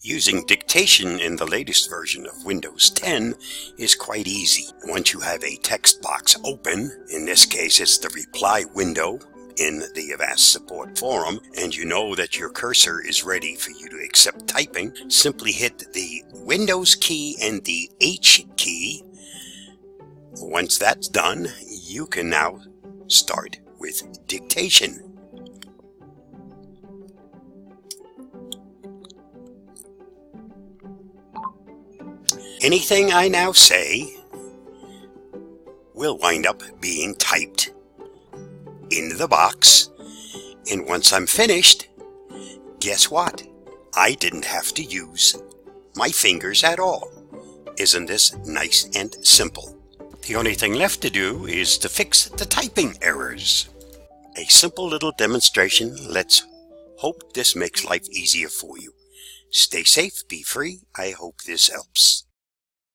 Using dictation in the latest version of Windows 10 is quite easy. Once you have a text box open, in this case it's the reply window in the Avast support forum, and you know that your cursor is ready for you to accept typing, simply hit the Windows key and the H key. Once that's done, you can now start with dictation. Anything I now say will wind up being typed in the box, and once I'm finished, guess what? I didn't have to use my fingers at all. Isn't this nice and simple? The only thing left to do is to fix the typing errors. A simple little demonstration. Let's hope this makes life easier for you. Stay safe, be free. I hope this helps.